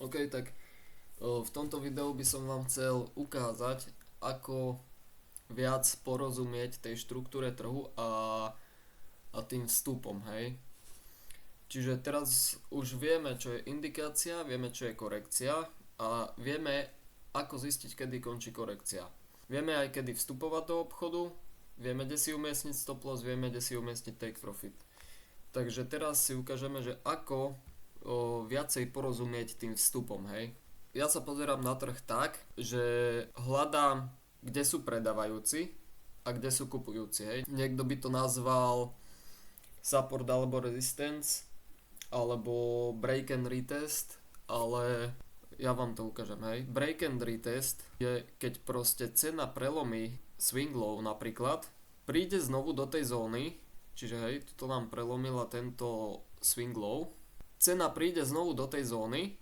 OK, tak v tomto videu by som vám chcel ukázať, ako viac porozumieť tej štruktúre trhu a tým vstupom, hej. Čiže teraz už vieme, čo je indikácia, vieme, čo je korekcia a vieme, ako zistiť, kedy končí korekcia. Vieme aj, kedy vstupovať do obchodu, vieme, kde si umiestniť stop loss, vieme, kde si umiestniť take profit. Takže teraz si ukážeme, že ako viacej porozumieť tým vstupom, hej. Ja sa pozerám na trh tak, že hľadám, kde sú predávajúci a kde sú kupujúci, hej. Niekto by to nazval support alebo resistance alebo break and retest, ale ja vám to ukážem, hej. Break and retest je, keď proste cena prelomí swing low napríklad, príde znovu do tej zóny, čiže hej, tuto nám prelomila tento swing low, cena príde znovu do tej zóny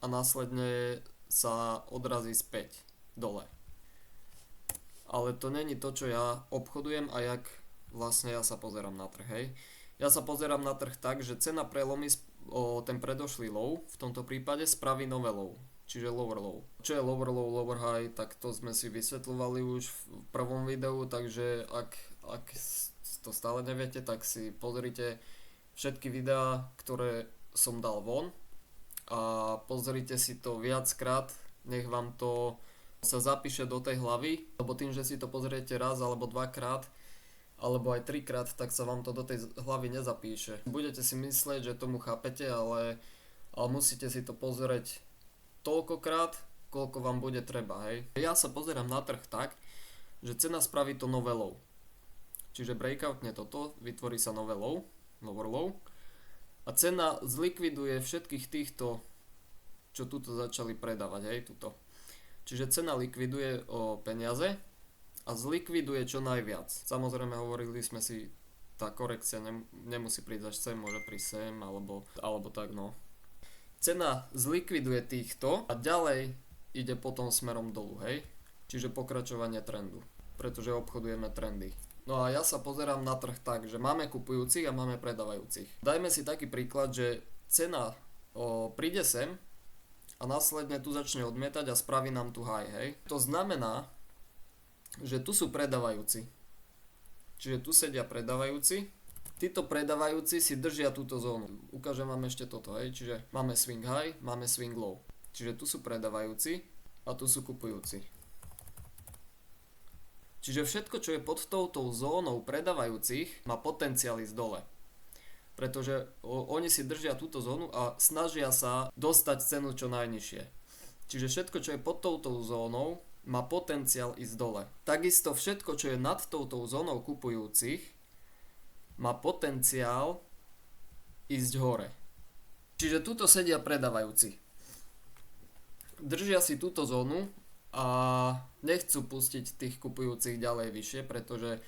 a následne sa odrazí späť dole. Ale to není to, čo ja obchodujem a jak vlastne ja sa pozerám na trh, hej. Ja sa pozerám na trh tak, že cena prelomí ten predošlý low, v tomto prípade spraví nové low, čiže lower low. Čo je lower low, lower high, tak to sme si vysvetľovali už v prvom videu, takže ak to stále neviete, tak si pozrite všetky videá, ktoré som dal von a pozrite si to viackrát, nech vám to sa zapíše do tej hlavy, lebo tým, že si to pozriete raz alebo dvakrát alebo aj trikrát, tak sa vám to do tej hlavy nezapíše. Budete si myslieť, že tomu chápete, ale musíte si to pozrieť toľkokrát, koľko vám bude treba, hej. Ja sa pozerám na trh tak, že cena spraví to nové low. Čiže breakoutne toto, vytvorí sa nové low, lower low a cena zlikviduje všetkých týchto, čo tuto začali predávať, hej, tuto. Čiže cena likviduje peniaze a zlikviduje čo najviac. Samozrejme hovorili sme si, tá korekcia nemusí prísť až sem, môže prísť sem, alebo tak, no. Cena zlikviduje týchto a ďalej ide potom smerom dolu, hej. Čiže pokračovanie trendu, pretože obchodujeme trendy. No a ja sa pozerám na trh tak, že máme kupujúcich a máme predávajúcich. Dajme si taký príklad, že cena príde sem a následne tu začne odmietať a spraví nám tu high, hej. To znamená, že tu sú predávajúci. Čiže tu sedia predávajúci. Títo predávajúci si držia túto zónu. Ukážem vám ešte toto, hej. Čiže máme swing high, máme swing low. Čiže tu sú predávajúci a tu sú kupujúci. Čiže všetko, čo je pod touto zónou predávajúcich, má potenciál ísť dole. Pretože oni si držia túto zónu a snažia sa dostať cenu čo najnižšie. Čiže všetko, čo je pod touto zónou, má potenciál ísť dole. Takisto všetko, čo je nad touto zónou kupujúcich, má potenciál ísť hore. Čiže tuto sedia predávajúci. Držia si túto zónu a nechcú pustiť tých kupujúcich ďalej vyššie, pretože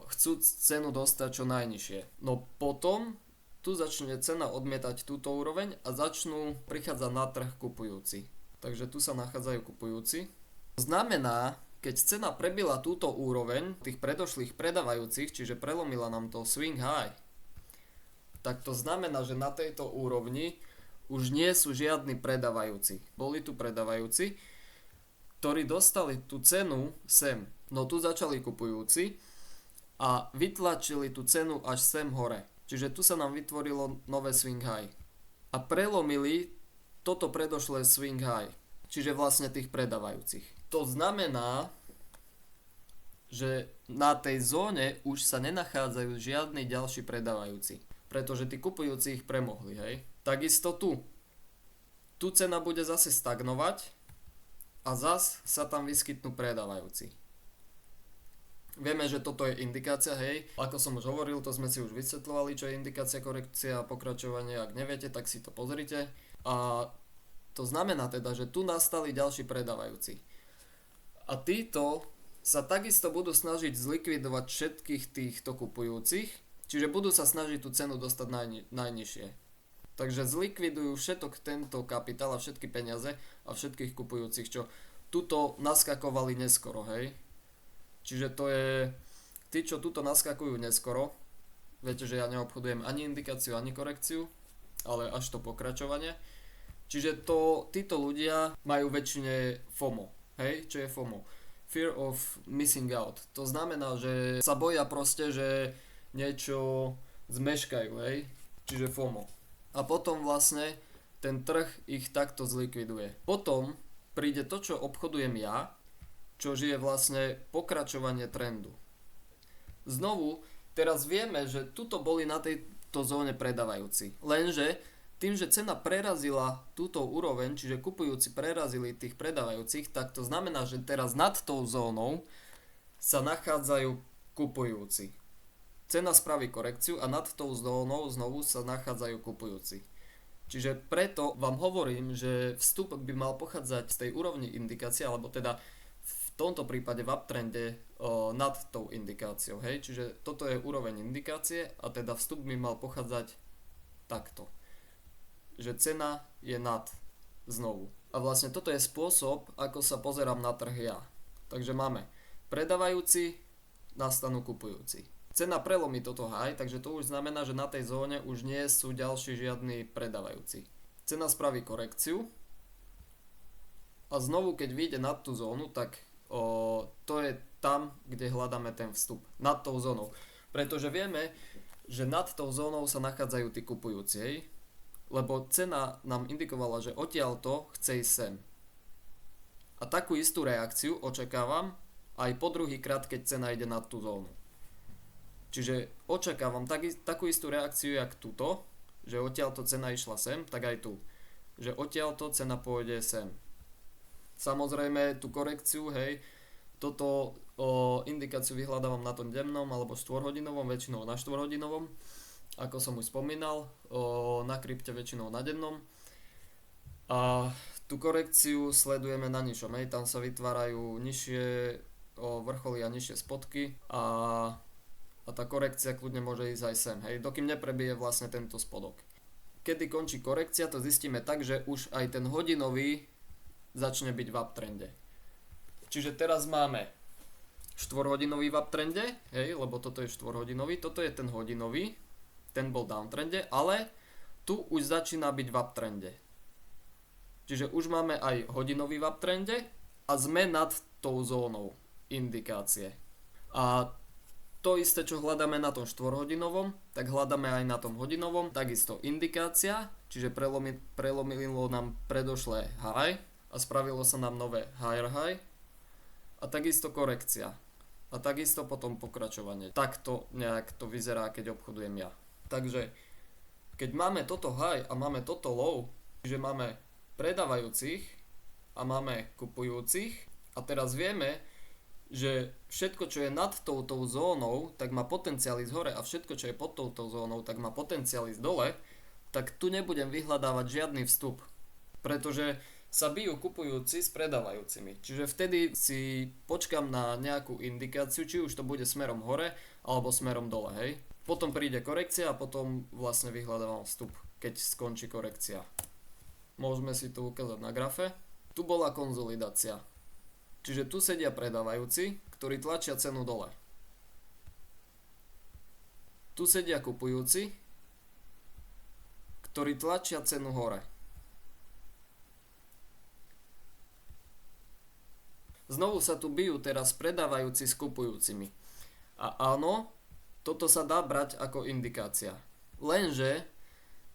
chcú cenu dostať čo najnižšie. No potom tu začne cena odmietať túto úroveň a začnú prichádzať na trh kupujúci. Takže tu sa nachádzajú kupujúci. Znamená, keď cena prebila túto úroveň tých predošlých predávajúcich, čiže prelomila nám to swing high, tak to znamená, že na tejto úrovni už nie sú žiadni predávajúci. Boli tu predávajúci, ktorí dostali tú cenu sem. No tu začali kupujúci a vytlačili tú cenu až sem hore. Čiže tu sa nám vytvorilo nové swing high. A prelomili toto predošlé swing high. Čiže vlastne tých predávajúcich. To znamená, že na tej zóne už sa nenachádzajú žiadni ďalší predávajúci. Pretože tí kupujúci ich premohli, hej. Takisto tu. Tu cena bude zase stagnovať a zas sa tam vyskytnú predávajúci. Vieme, že toto je indikácia, hej. Ako som už hovoril, to sme si už vysvetľovali, čo je indikácia, korekcia a pokračovanie. Ak neviete, tak si to pozrite. A to znamená teda, že tu nastali ďalší predávajúci. A títo sa takisto budú snažiť zlikvidovať všetkých týchto kupujúcich, čiže budú sa snažiť tú cenu dostať najnižšie. Takže zlikvidujú všetok tento kapitál a všetky peniaze a všetkých kupujúcich, čo tuto naskakovali neskoro, hej. Čiže to je, tí, čo tuto naskakujú neskoro, viete, že ja neobchodujem ani indikáciu, ani korekciu, ale až to pokračovanie. Čiže títo ľudia majú väčšine FOMO. Hej, čo je FOMO? Fear of missing out. To znamená, že sa boja proste, že niečo zmeškajú, hej? Čiže FOMO. A potom vlastne ten trh ich takto zlikviduje. Potom príde to, čo obchodujem ja, čo je vlastne pokračovanie trendu. Znovu, teraz vieme, že tuto boli na tejto zóne predávajúci. Lenže tým, že cena prerazila túto úroveň, čiže kupujúci prerazili tých predávajúcich, tak to znamená, že teraz nad tou zónou sa nachádzajú kupujúci. Cena spraví korekciu a nad tou zónou znovu sa nachádzajú kupujúci. Čiže preto vám hovorím, že vstup by mal pochádzať z tej úrovni indikácie, alebo teda v tomto prípade v uptrende nad tou indikáciou. Hej? Čiže toto je úroveň indikácie a teda vstup by mal pochádzať takto. Že cena je nad znovu. A vlastne toto je spôsob, ako sa pozerám na trh ja. Takže máme predávajúci, nastanú kupujúci. Cena prelomí toto high, takže to už znamená, že na tej zóne už nie sú ďalší žiadni predávajúci. Cena spraví korekciu a znovu keď vyjde nad tú zónu, tak to je tam, kde hľadáme ten vstup. Nad tou zónou. Pretože vieme, že nad tou zónou sa nachádzajú tí kupujúci, lebo cena nám indikovala, že odtiaľto chce ísť sem. A takú istú reakciu očakávam aj po druhý krát, keď cena ide nad tú zónu. Čiže očakávam takú istú reakciu, jak tuto, že odtiaľto cena išla sem, tak aj tu. Že odtiaľto cena pôjde sem. Samozrejme, tú korekciu, hej, toto indikáciu vyhľadávam na tom dennom alebo 4-hodinovom, väčšinou na 4-hodinovom. Ako som už spomínal, na krypte väčšinou na dennom. A tú korekciu sledujeme na nižšom, hej, tam sa vytvárajú nižšie vrcholy a nižšie spodky a tá korekcia kľudne môže ísť aj sem, hej, dokým neprebije vlastne tento spodok. Kedy končí korekcia, to zistíme tak, že už aj ten hodinový začne byť v uptrende. Čiže teraz máme 4-hodinový v uptrende, hej, lebo toto je 4-hodinový, toto je ten hodinový, ten bol downtrende, ale tu už začína byť v uptrende. Čiže už máme aj hodinový v uptrende a sme nad tou zónou indikácie. A to isté, čo hľadáme na tom 4-hodinovom, tak hľadáme aj na tom hodinovom. Takisto indikácia, čiže prelomilo nám predošlé high a spravilo sa nám nové higher high. A takisto korekcia. A takisto potom pokračovanie. Takto nejak to vyzerá, keď obchodujem ja. Takže keď máme toto high a máme toto low, čiže máme predávajúcich a máme kupujúcich a teraz vieme, že všetko, čo je nad touto zónou, tak má potenciál ísť hore a všetko, čo je pod touto zónou, tak má potenciál ísť dole, tak tu nebudem vyhľadávať žiadny vstup, pretože sa bijú kupujúci s predávajúcimi. Čiže vtedy si počkam na nejakú indikáciu, či už to bude smerom hore alebo smerom dole, hej. Potom príde korekcia a potom vlastne vyhľadávam vstup, keď skončí korekcia. Môžeme si to ukázať na grafe. Tu bola konzolidácia. Čiže tu sedia predávajúci, ktorí tlačia cenu dole. Tu sedia kupujúci, ktorí tlačia cenu hore. Znovu sa tu bijú teraz predávajúci s kupujúcimi. A áno, toto sa dá brať ako indikácia. Lenže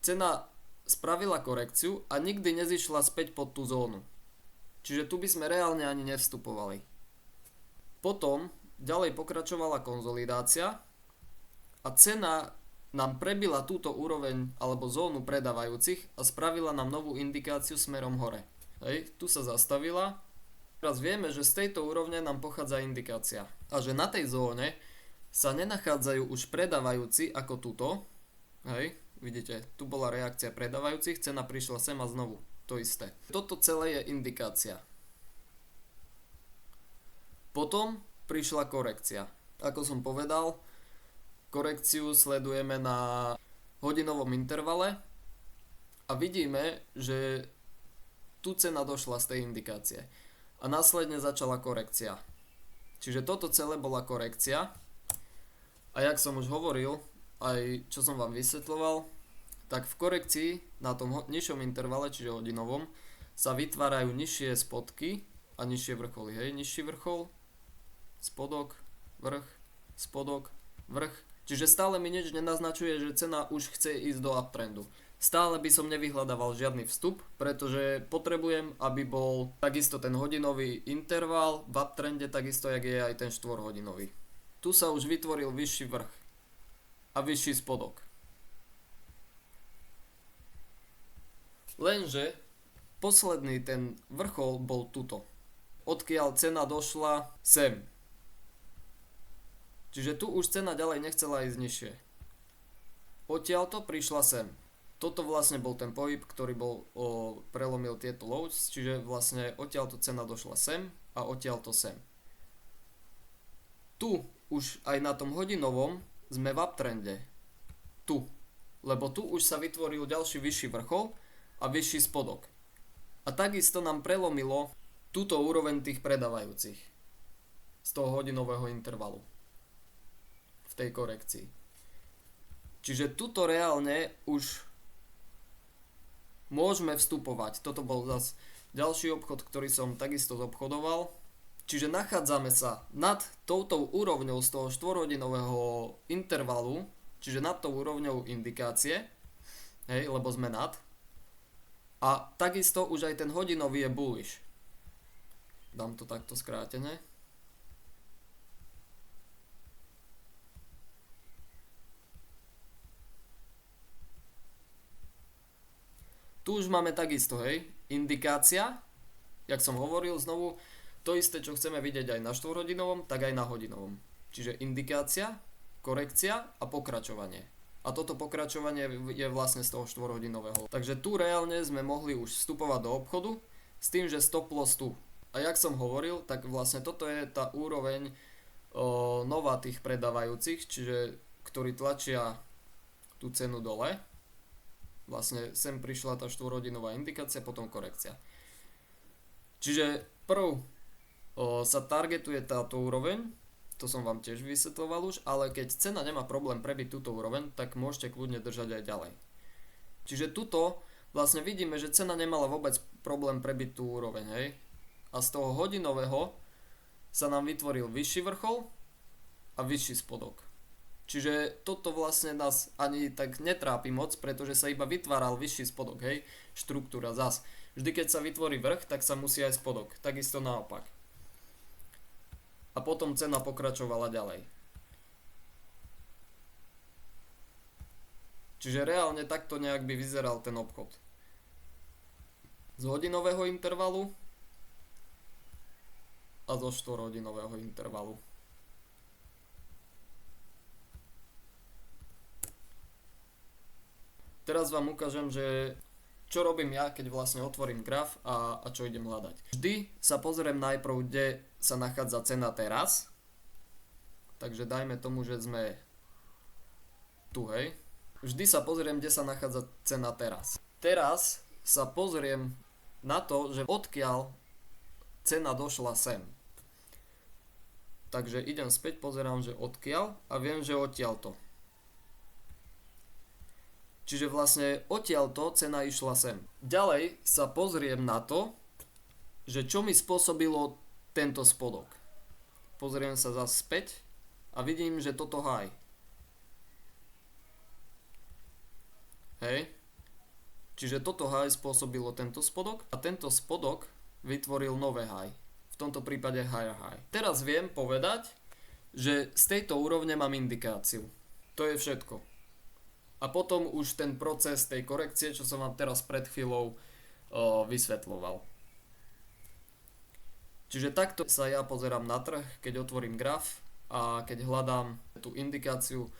cena spravila korekciu a nikdy nezišla späť pod tú zónu. Čiže tu by sme reálne ani nevstupovali. Potom ďalej pokračovala konzolidácia a cena nám prebila túto úroveň alebo zónu predávajúcich a spravila nám novú indikáciu smerom hore. Hej, tu sa zastavila. Teraz vieme, že z tejto úrovne nám pochádza indikácia a že na tej zóne sa nenachádzajú už predávajúci ako tuto. Hej, vidíte, tu bola reakcia predávajúcich, cena prišla sem a znovu to isté. Toto celé je indikácia. Potom prišla korekcia. Ako som povedal, korekciu sledujeme na hodinovom intervale a vidíme, že tu cena došla z tej indikácie. A následne začala korekcia. Čiže toto celé bola korekcia. A jak som už hovoril, aj čo som vám vysvetľoval, tak v korekcii na tom nižšom intervale, čiže hodinovom, sa vytvárajú nižšie spodky a nižšie vrcholy. Hej, nižší vrchol, spodok, vrch, spodok, vrch. Čiže stále mi nič nenaznačuje, že cena už chce ísť do uptrendu. Stále by som nevyhľadával žiadny vstup, pretože potrebujem, aby bol takisto ten hodinový interval v uptrende, takisto jak je aj ten 4-hodinový. Tu sa už vytvoril vyšší vrch a vyšší spodok. Lenže posledný ten vrchol bol tuto, odkiaľ cena došla sem. Čiže tu už cena ďalej nechcela ísť nižšie. Odtiaľto prišla sem. Toto vlastne bol ten pohyb, ktorý prelomil tieto lows, čiže vlastne odtiaľto cena došla sem a odtiaľto sem. Tu už aj na tom hodinovom sme v uptrende. Tu. Lebo tu už sa vytvoril ďalší vyšší vrchol a vyšší spodok. A takisto nám prelomilo túto úroveň tých predávajúcich z toho hodinového intervalu v tej korekcii. Čiže tuto reálne už môžeme vstupovať. Toto bol zase ďalší obchod, ktorý som takisto zobchodoval. Čiže nachádzame sa nad touto úrovňou z toho 4-hodinového intervalu, čiže nad tou úrovňou indikácie, hej, lebo sme nad. A takisto už aj ten hodinový je bullish. Dám to takto skrátene. Tu už máme takisto, hej, indikácia, jak som hovoril znovu, to isté, čo chceme vidieť aj na 4-hodinovom, tak aj na hodinovom. Čiže indikácia, korekcia a pokračovanie. A toto pokračovanie je vlastne z toho 4-hodinového. Takže tu reálne sme mohli už vstupovať do obchodu s tým, že stop loss tu. A jak som hovoril, tak vlastne toto je tá úroveň nová tých predávajúcich, čiže ktorí tlačia tú cenu dole. Vlastne sem prišla tá 4-hodinová indikácia, potom korekcia. Čiže prv sa targetuje táto úroveň, to som vám tiež vysvetloval už, ale keď cena nemá problém prebiť túto úroveň, tak môžete kľudne držať aj ďalej. Čiže tuto vlastne vidíme, že cena nemala vôbec problém prebiť tú úroveň, hej. A z toho hodinového sa nám vytvoril vyšší vrchol a vyšší spodok. Čiže toto vlastne nás ani tak netrápi moc, pretože sa iba vytváral vyšší spodok, hej, štruktúra zas. Vždy keď sa vytvorí vrch, tak sa musí aj spodok, takisto naopak. A potom cena pokračovala ďalej. Čiže reálne takto nejak by vyzeral ten obchod. Z hodinového intervalu a zo 4-hodinového intervalu. Teraz vám ukážem, že čo robím ja, keď vlastne otvorím graf a čo idem hľadať. Vždy sa pozriem najprv, kde sa nachádza cena teraz. Takže dajme tomu, že sme tu, hej. Vždy sa pozriem, kde sa nachádza cena teraz. Teraz sa pozriem na to, že odkiaľ cena došla sem. Takže idem späť, pozerám, že odkiaľ a viem, že odtiaľto. Čiže vlastne odtiaľto cena išla sem. Ďalej sa pozriem na to, že čo mi spôsobilo tento spodok. Pozriem sa zase späť a vidím, že toto high. Hej. Čiže toto high spôsobilo tento spodok a tento spodok vytvoril nové high. V tomto prípade higher high. Teraz viem povedať, že z tejto úrovne mám indikáciu. To je všetko. A potom už ten proces tej korekcie, čo som vám teraz pred chvíľou vysvetloval. Čiže takto sa ja pozerám na trh, keď otvorím graf a keď hľadám tú indikáciu